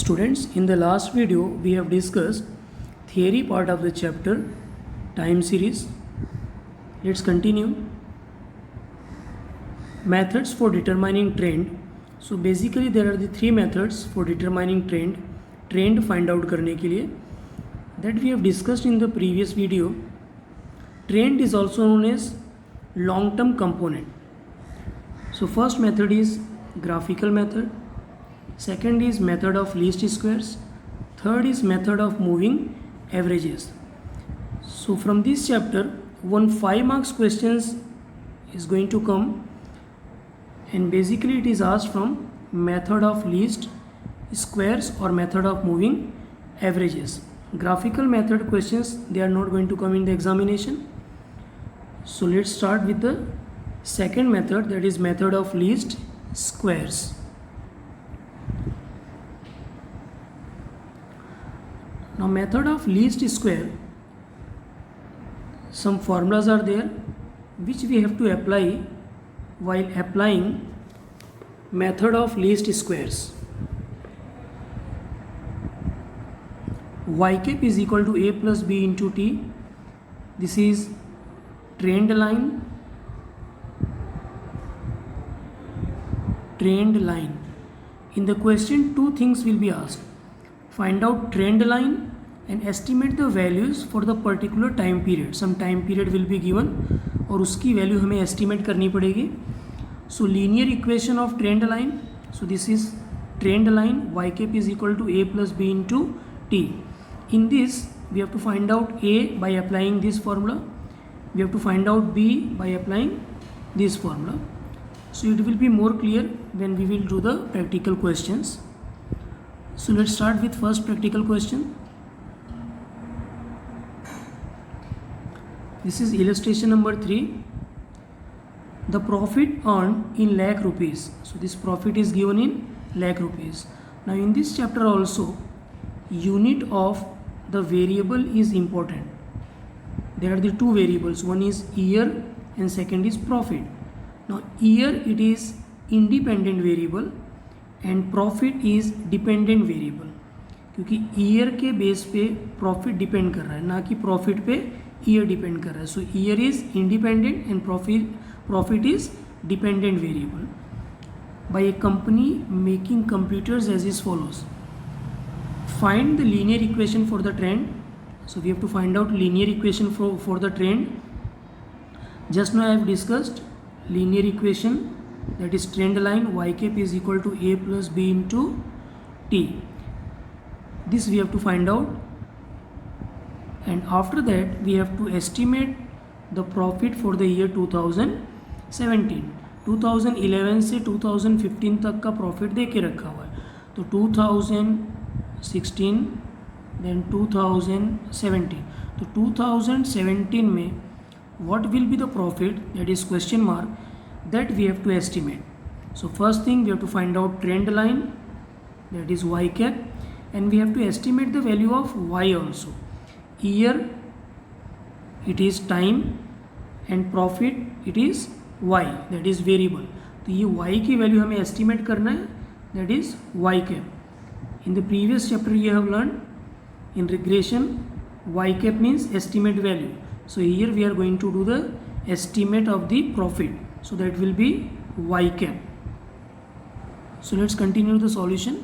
Students, in the last video we have discussed theory part of the chapter time series. Let's continue. Methods for determining trend. So basically there are the three methods for determining trend find out करने के लिए that we have discussed in the previous video. Trend is also known as long term component. So first method is graphical method, second is method of least squares, third is method of moving averages. So from this chapter one 5 marks questions is going to come, and basically it is asked from method of least squares or method of moving averages. Graphical method questions, they are not going to come in the examination. So let's start with the second method, that is method of least squares. Now method of least square, some formulas are there which we have to apply while applying method of least squares. Y cap is equal to a plus b into t. This is trend line. In the question two things will be asked: find out trend line and estimate the values for the particular time period. Some time period will be given और उसकी value हमें estimate करनी पड़ेगी. So linear equation of trend line. So this is trend line, y cap is equal to a plus b into t. In this we have to find out a by applying this formula, we have to find out b by applying this formula. So it will be more clear when we will do the practical questions. So let's start with first practical question. This is illustration number 3. The profit earned in lakh rupees. So this profit is given in lakh rupees. Now in this chapter also, unit of the variable is important. There are the two variables, one is year and second is profit. Now year it is independent variable and profit is dependent variable, क्योंकि year के base पे profit depend कर रहा है, ना कि profit पे year depend कर रहा है. So year is independent and profit is dependent variable. By a company making computers as is follows. Find the linear equation for the trend. So we have to find out linear equation for the trend. Just now I have discussed linear equation, that is trend line y cap is equal to a plus b into t. This we have to find out, and after that we have to estimate the profit for the year 2017. 2011 से 2015 तक का profit दे के रखा हुआ है, तो 2016 then 2017. तो 2017 में what will be the profit, that is question mark, that we have to estimate. So first thing we have to find out trend line, that is y cap, and we have to estimate the value of y also. Year it is time and profit it is y, that is variable. तो ये y की value हमें estimate करना है, that is y cap. In the previous chapter you have learned in regression y cap means estimate value. So here we are going to do the estimate of the profit, so that will be y cap. So let's continue the solution.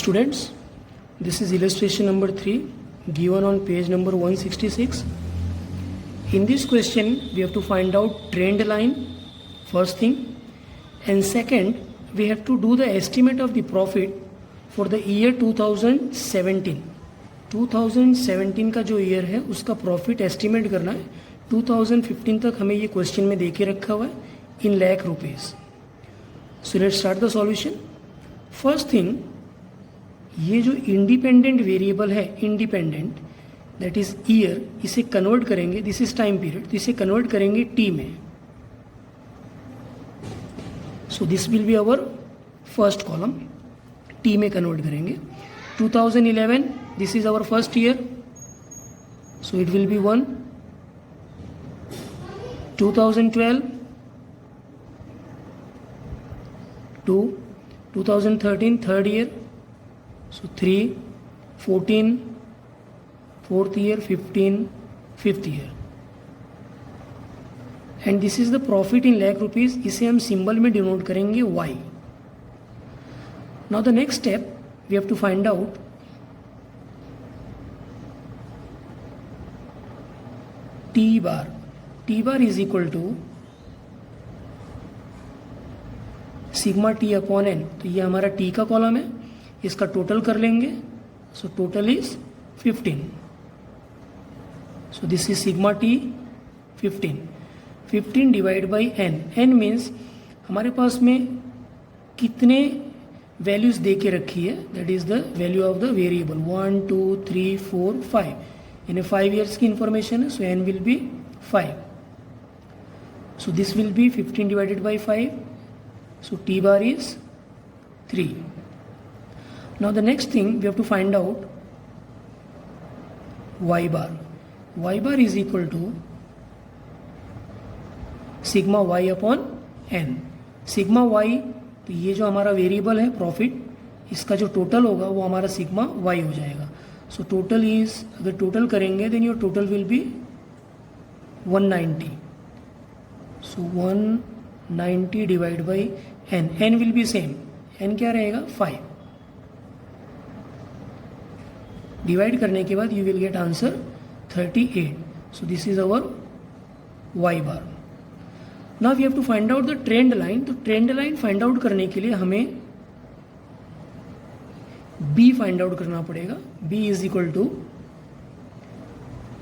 Students, this is illustration number 3 given on page number 166. In this question we have to find out trend line, first thing, and second we have to do the estimate of the profit for the year 2017. 2017 का जो year है उसका profit estimate करना है. 2015 तक हमें ये question में दे के रखा हुआ है in lakh rupees. So let's start the solution. First thing, ये जो इंडिपेंडेंट वेरिएबल है, इंडिपेंडेंट दैट इज ईयर, इसे कन्वर्ट करेंगे, दिस इज टाइम पीरियड, तो इसे कन्वर्ट करेंगे टी में. So this will be our first column, T में कन्वर्ट करेंगे. 2011 this is our first year, so it will be 1. 2012 2, 2013 third year, so 3, 14 fourth year, 15 fifth year, and this is the profit in lakh rupees. इसे हम symbol में denote करेंगे y. Now the next step we have to find out t bar. t bar is equal to sigma T upon N. तो ये हमारा T का column है, इसका टोटल कर लेंगे. So total is 15. So this is sigma T 15. 15 divide by N. N means हमारे पास में कितने वैल्यूज दे के रखी है, that is the value of the variable. 1 2 3 4 5. यानी 5 ईयर्स की इंफॉर्मेशन है, so N will be 5. So this will be 15 divided by 5. So t bar is 3. Now the next thing we have to find out y bar. Y bar is equal to sigma y upon n. Sigma y, तो ये जो हमारा variable है profit, इसका जो total होगा वो हमारा सिग्मा y हो जाएगा. सो टोटल इज, अगर टोटल करेंगे then your total will be 190. So 190 divide by n. n will be same. n क्या रहेगा 5. डिवाइड करने के बाद you will get answer 38. So this is our y bar. Now we have to find out the trend line. तो trend line find out करने के लिए हमें b फाइंड आउट करना पड़ेगा. b is equal to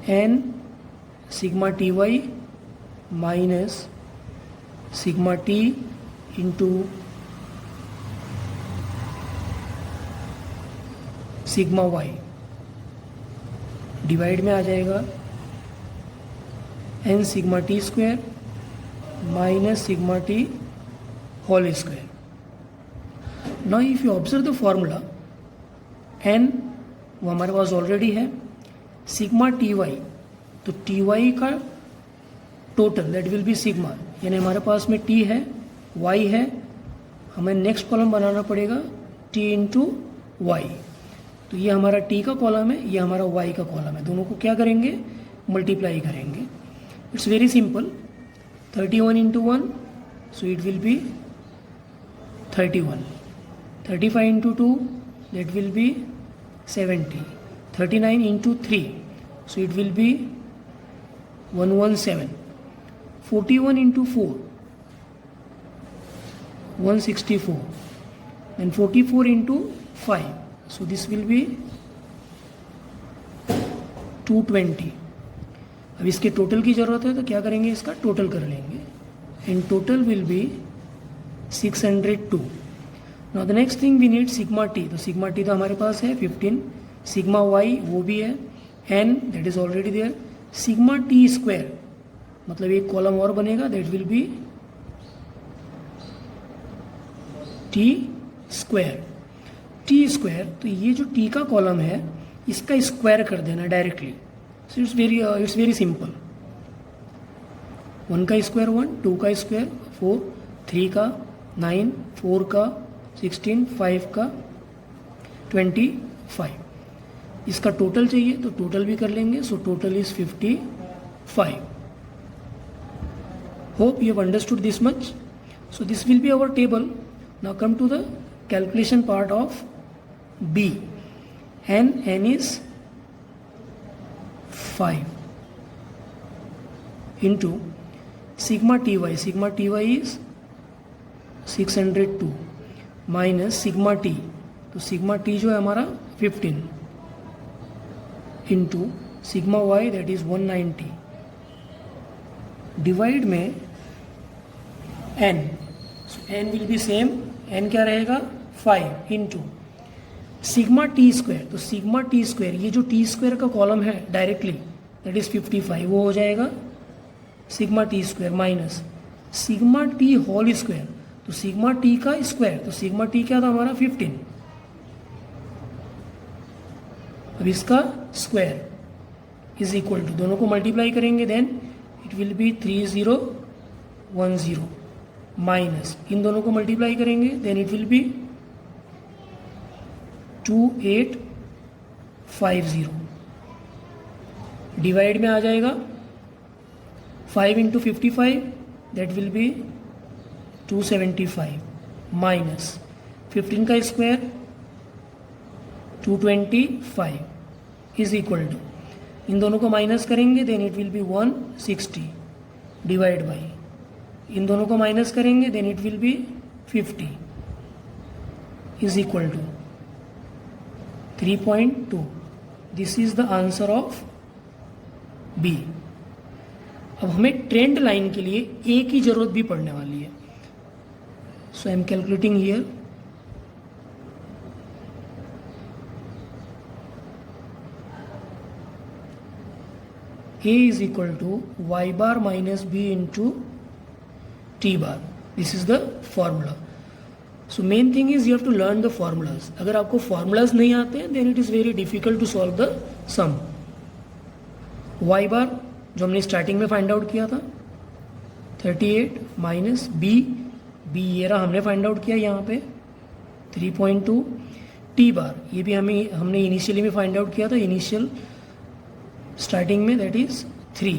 n sigma T Y minus sigma T into sigma Y. Divide में आ जाएगा N sigma T square minus sigma T whole square. Now if you observe the formula, N वो हमारे पास already है. Sigma T Y, तो T Y का total that will be sigma. यानी हमारे पास में टी है, y है, हमें नेक्स्ट कॉलम बनाना पड़ेगा t इंटू वाई. तो ये हमारा t का कॉलम है, ये हमारा y का कॉलम है. दोनों को क्या करेंगे, मल्टीप्लाई करेंगे. It's very simple. 31 into 1, so it will B 31. 35 into 2, that will B 70. 39 into 3, so it will B 117. 41 into 4, 164. Then 44 into 5, so this will be 220. अब इसके टोटल की ज़रूरत है, तो क्या करेंगे, इसका टोटल कर लेंगे. And total will be 602. Now the next thing we need sigma T. तो सिग्मा टी तो हमारे पास है 15. सिग्मा वाई वो भी है. N that is already there. Sigma T square, मतलब एक कॉलम और बनेगा, that will be T square. T square, तो ये जो टी का कॉलम है इसका स्क्वायर कर देना directly. So it's very simple. 1 का स्क्वायर 1, 2 का स्क्वायर 4, 3 का 9, 4 का 16, 5 का 25. इसका टोटल चाहिए तो टोटल भी कर लेंगे. So total is 55. Hope you have understood this much. So this will be our table. Now come to the calculation part of B. N is 5 into sigma ty. Sigma ty is 602 minus sigma t. तो sigma t जो है हमारा 15 into sigma y that is 190. Divide में n. So n will be same. n क्या रहेगा 5 into sigma T square. तो sigma T square, ये जो टी स्क्वायर का कॉलम है डायरेक्टली दैट इज 55, वो हो जाएगा sigma T square minus sigma T whole square. तो सिग्मा टी का स्क्वायर, तो सिग्मा टी क्या था हमारा 15. अब इसका स्क्वायर इज इक्वल टू, दोनों को मल्टीप्लाई करेंगे then it will be 3010. Minus इन दोनों को मल्टीप्लाई करेंगे then it will be 2850 divide में आ जाएगा 5 into 55 that will be 275 minus 15 का स्क्वायर 225 इज इक्वल टू इन दोनों को माइनस करेंगे then it will be 160 divide by इन दोनों को माइनस करेंगे then it will be 50 is equal to 3.2. This is the answer of B. अब हमें ट्रेंड लाइन के लिए ए की जरूरत भी पड़ने वाली है. So I am calculating here. A is equal to y bar minus b into t bar. This is the formula. So main thing is you have to learn the formulas. अगर आपको formulas नहीं आते हैं then it is very difficult to solve the sum. Y bar जो हमने starting में find out किया था 38 माइनस b ये रहा हमने फाइंड आउट किया यहाँ पे 3.2. t बार ये भी हमने इनिशियली में फाइंड आउट किया था इनिशियल स्टार्टिंग में that is 3.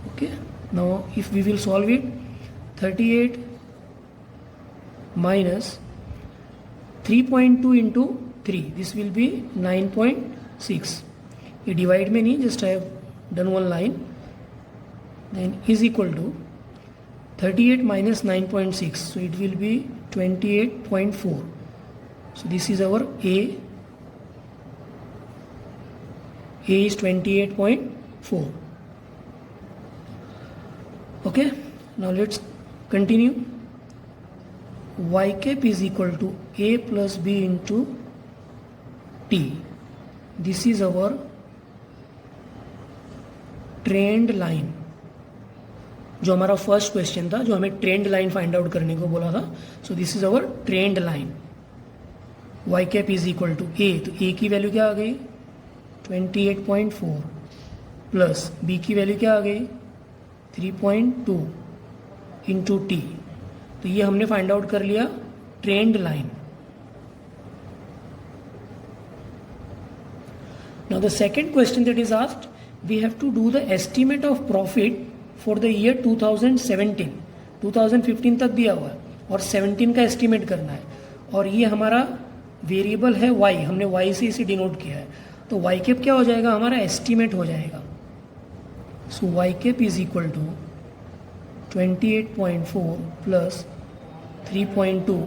Okay now if we will solve it 38 minus 3.2 into 3 this will be 9.6. ये डिवाइड में नहीं just I have done one line then is equal to 38 minus 9.6 so it will be 28.4. So this is our A is 28.4. Okay, now let's continue. Y cap is equal to A plus B into T. This is our trend line. जो हमारा first question था जो हमें trend line find out करने को बोला था. सो this is our trend line. Y cap is equal to A. तो A की वैल्यू क्या आ गई 28.4 प्लस बी की वैल्यू क्या आ गई 3.2 इंटू टी. तो ये हमने फाइंड आउट कर लिया trend line. Now the second question that is asked we have to do the estimate of profit for the year 2017. 2015 तक दिया हुआ है और 17 का एस्टिमेट करना है और ये हमारा वेरिएबल है y. हमने y से इसे डिनोट किया है. तो y कैप क्या हो जाएगा हमारा एस्टिमेट हो जाएगा. So y cap is equal to 28.4 plus 3.2.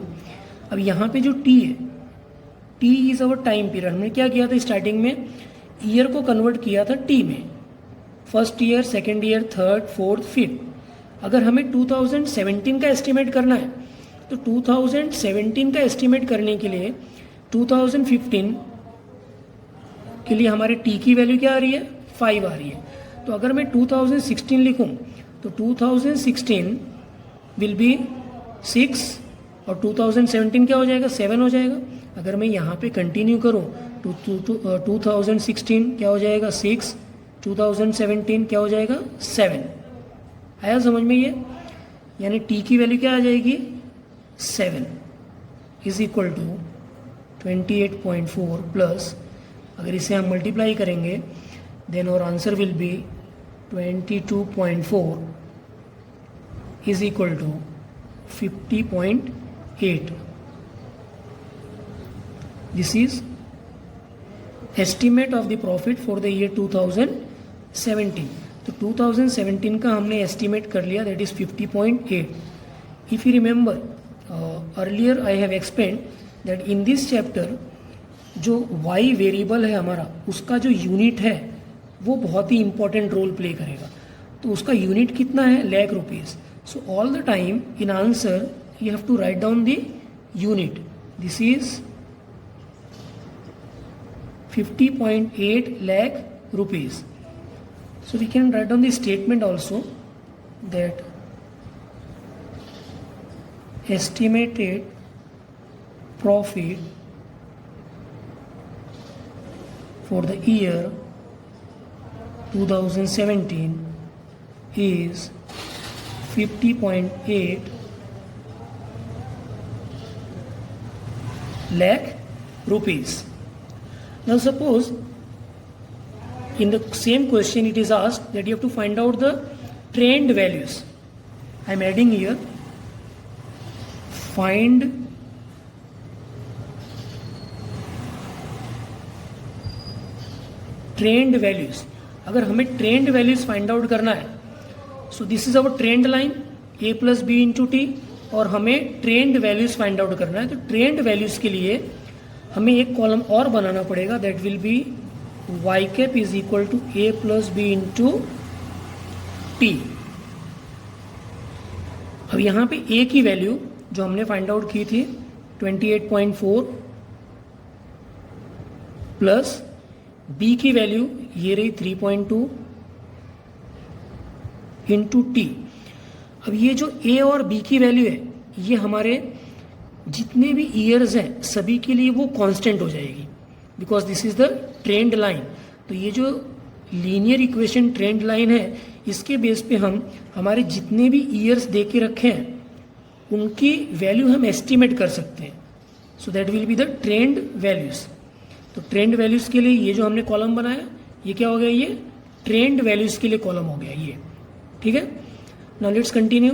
अब यहाँ पे जो t है t is our time period. हमने क्या किया था स्टार्टिंग में ईयर को कन्वर्ट किया था t में. First year second year third fourth fifth. अगर हमें 2017 का एस्टिमेट करना है तो 2017 का एस्टिमेट करने के लिए 2015 के लिए हमारे t की वैल्यू क्या आ रही है 5 आ रही है. तो अगर मैं 2016 लिखूं तो 2016 विल बी 6 और 2017 क्या हो जाएगा 7 हो जाएगा. अगर मैं यहाँ पे कंटिन्यू करूँ तो 2016 क्या हो जाएगा 6, 2017 क्या हो जाएगा 7. आया समझ में ये. यानी t की वैल्यू क्या आ जाएगी 7 इज इक्वल टू 28.4 प्लस अगर इसे हम मल्टीप्लाई करेंगे देन और answer will be 22.4 is equal to 50.8. This is estimate of the profit for the year 2017. तो 2017 का हमने एस्टिमेट कर लिया that is 50.8. If you remember earlier I have explain that in this chapter जो y variable है हमारा उसका जो यूनिट है वो बहुत ही इंपॉर्टेंट रोल प्ले करेगा. तो उसका यूनिट कितना है lakh rupees. So all the time in answer you have to write down the unit. This is 50.8 lakh rupees. So we can write down the statement also that estimated profit for the year 2017 is 50.8 lakh rupees. Now suppose in the same question it is asked that you have to find out the trend values. I am adding here, find trend values. अगर हमें trend values find out करना है, so this is our trend line a plus B into T, और हमें trend values find out करना है. तो trend values के लिए हमें एक कॉलम और बनाना पड़ेगा, that will be y cap is equal to a plus B into T. अब यहाँ पे a की वैल्यू जो हमने फाइंड आउट की थी 28.4 प्लस b की वैल्यू ये रही 3.2 इंटू टी. अब ये जो a और b की वैल्यू है ये हमारे जितने भी ईयर्स हैं सभी के लिए वो कांस्टेंट हो जाएगी, because this is the trend line. तो ये जो लीनियर इक्वेशन ट्रेंड लाइन है इसके बेस पे हम हमारे जितने भी ईयर्स दे के रखे हैं उनकी वैल्यू हम एस्टिमेट कर सकते हैं. So that will be the trend values. तो ट्रेंड वैल्यूज के लिए ये जो हमने कॉलम बनाया ये क्या हो गया, ये ट्रेंड वैल्यूज के लिए कॉलम हो गया ये. ठीक है, now let's continue.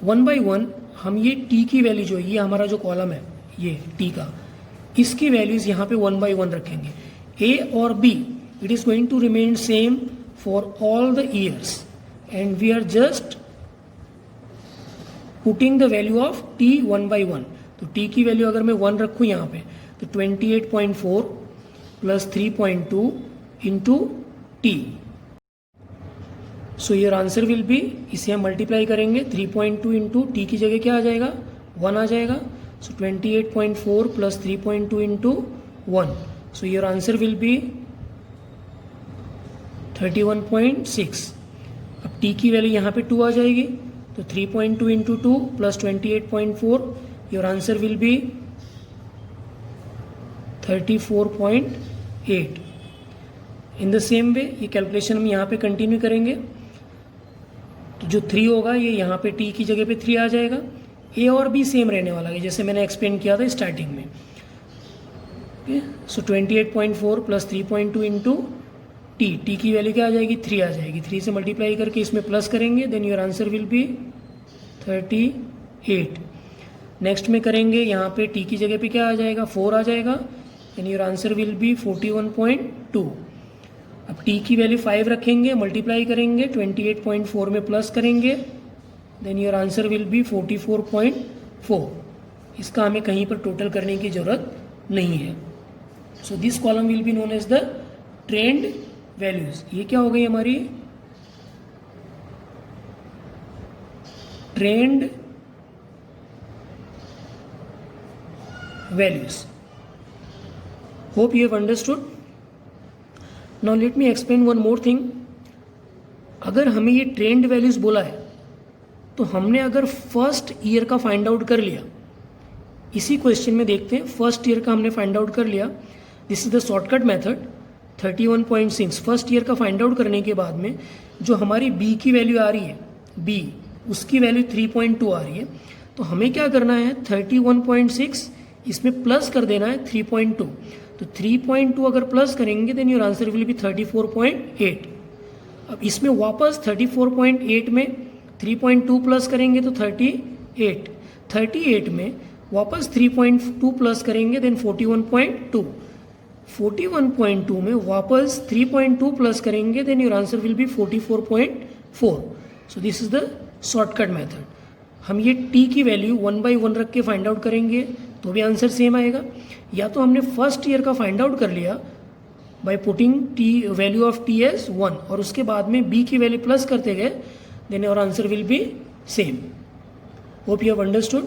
One by one हम ये टी की वैल्यू जो ये हमारा जो कॉलम है ये टी का, इसकी वैल्यूज यहाँ पे वन बाय वन रखेंगे. ए और B it is going to remain same for all the years and we are just putting the value of T one by one. तो टी की वैल्यू अगर मैं वन रखूँ यहाँ पे तो 28.4 plus 3.2 into T. So your answer will be, इसे हम मल्टीप्लाई करेंगे 3.2 इंटू टी की जगह क्या आ जाएगा 1 आ जाएगा. सो 28.4 plus 3.2 into 1. So your answer will B 31.6. अब टी की वैल्यू यहाँ पे 2 आ जाएगी तो 3.2 into 2 plus 28.4, your answer will be 34.8. In the same way ये कैलकुलेशन हम यहाँ पे कंटिन्यू करेंगे. तो जो 3 होगा ये यहाँ पे टी की जगह पे 3 आ जाएगा. ए और बी सेम रहने वाला है जैसे मैंने एक्सप्लेन किया था स्टार्टिंग में. सो 28.4 प्लस 3.2 इंटू टी, टी की वैल्यू क्या आ जाएगी 3 आ जाएगी. 3 से मल्टीप्लाई करके इसमें प्लस करेंगे then your answer will be 38. Next में करेंगे यहाँ पे टी की जगह पे क्या आ जाएगा 4 आ जाएगा and your answer will B 41.2. अब टी की वैल्यू 5 रखेंगे, मल्टीप्लाई करेंगे 28.4 में प्लस करेंगे then your answer will be 44.4. इसका हमें कहीं पर टोटल करने की जरूरत नहीं है. So this column will be known as the trend values. ये क्या हो गई हमारी trend values. Hope you have understood. Now let me explain one more thing. अगर हमें ये ट्रेंड वैल्यूज बोला है तो हमने अगर फर्स्ट ईयर का फाइंड आउट कर लिया, इसी क्वेश्चन में देखते हैं फर्स्ट ईयर का हमने फाइंड आउट कर लिया. This is the shortcut method. 31.6 first year का फाइंड आउट करने के बाद में जो हमारी बी की वैल्यू आ रही है बी उसकी वैल्यू 3.2 आ रही है. तो हमें क्या करना है 31.6 इसमें प्लस कर देना है 3.2. तो 3.2 अगर प्लस करेंगे then your answer will be 34.8. अब इसमें वापस 34.8 में 3.2 प्लस करेंगे तो 38. 38 में वापस 3.2 प्लस करेंगे देन 41.2. 41.2 में वापस 3.2 प्लस करेंगे then your answer will be 44.4. So this is the shortcut method. हम ये टी की वैल्यू 1 बाई 1 रख के फाइंड आउट करेंगे तो भी आंसर सेम आएगा, या तो हमने फर्स्ट ईयर का फाइंड आउट कर लिया by putting T value of T as 1 और उसके बाद में बी की वैल्यू प्लस करते गए देन और answer will be same. Hope you have understood.